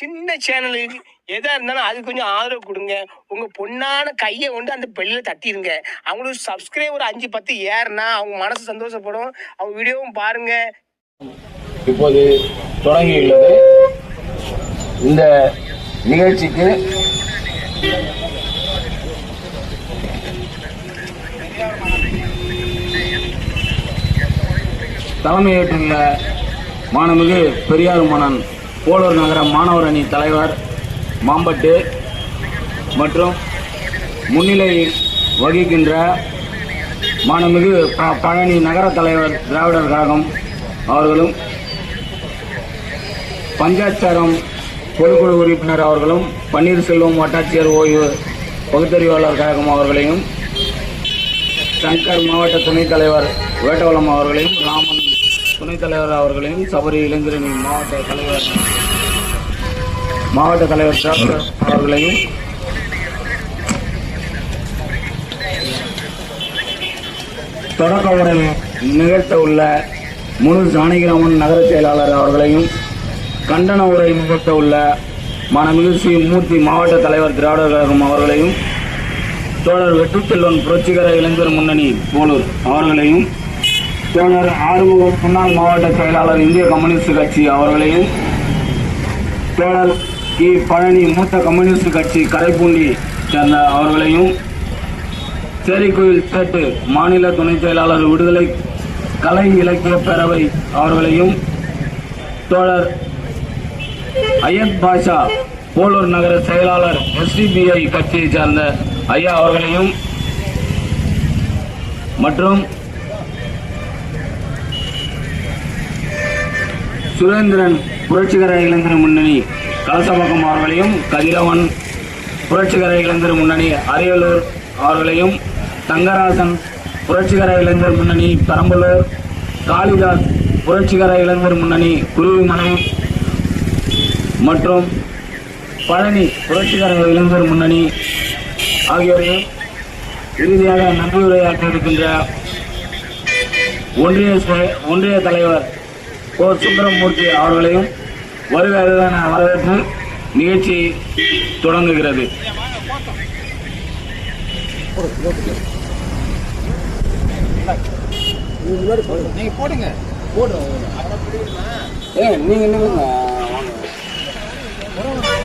சின்ன சேனலுக்கு எதா இருந்தாலும் அது கொஞ்சம் ஆதரவு கொடுங்க. உங்க பொண்ணான கையை கொண்டு அந்த பெல்ல தட்டிடுங்க. அவங்களுக்கு சப்ஸ்கிரைபர் 5-10 ஏறுனா அவங்க மனசு சந்தோஷப்படும். அவங்க வீடியோவும் பாருங்க. இப்போது தொடங்கியுள்ளது. இந்த நிகழ்ச்சிக்கு தலைமையேற்றுள்ள மாண்புமிகு பெரியார் மன்னன் போலூர் நகர மாணவர் அணி தலைவர் மாம்பட்டு மற்றும் முன்னிலை வகிக்கின்ற மாண்புமிகு பழனி நகர தலைவர் திராவிடர் கழகம் அவர்களும், பஞ்சாட்சாரம் பொதுக்குழு உறுப்பினர் அவர்களும், பன்னீர்செல்வம் வட்டாட்சியர் ஓய்வு பகுத்தறிவாளர் கழகம் அவர்களையும், சங்கர் மாவட்ட துணைத் தலைவர் வேட்டவளம் அவர்களையும், ராமன் துணைத் தலைவர் அவர்களையும், சபரி இளைஞரணி மாவட்ட தலைவர் அவர்களையும், தொடக்க உரை நிகழ்த்த உள்ள முழு ஜானகிராமன் நகர செயலாளர் அவர்களையும், கண்டன உரை நிகழ்த்த உள்ள மாண்புமிகு ஸ்ரீ மூர்த்தி மாவட்ட தலைவர் திராவிடர் கழகம் அவர்களையும், தோழர் வெற்றிச்செல்வன் புரட்சிகர இளைஞர் முன்னணி போலூர் அவர்களையும், தோழர் ஆறுமுகம் முன்னாள் மாவட்ட செயலாளர் இந்திய கம்யூனிஸ்ட் கட்சி அவர்களையும், தோழர் கி பழனி மூத்த கம்யூனிஸ்ட் கட்சி கரைப்பூண்டி சேர்ந்த அவர்களையும், சேரிக்கோயில் சேட்டு மாநில துணைச் செயலாளர் விடுதலை கலை இலக்கிய பேரவை அவர்களையும், தோழர் அயத் பாஷா போலூர் நகர செயலாளர் SDPI கட்சியை சார்ந்த ஐயா அவர்களையும் மற்றும் சுரேந்திரன் புரட்சிகர இளைஞர் முன்னணி கலசபாக்கம் அவர்களையும், கதிரவன் புரட்சிகர இளைஞர் முன்னணி அரியலூர் அவர்களையும், தங்கராசன் புரட்சிகர இளைஞர் முன்னணி பெரம்பலூர், காளிதாஸ் புரட்சிகர இளைஞர் முன்னணி குருவிமலை மற்றும் பழனி புரட்சிகர இளைஞர் முன்னணி ஆகியோரையும், இறுதியாக நன்றியுரையாற்ற இருக்கின்ற ஒன்றிய தலைவர் கோ சுந்தரமூர்த்தி அவர்களையும் வருக வரவேற்று நிகழ்ச்சி தொடங்குகிறது. நீங்க போடுங்க நீங்க என்ன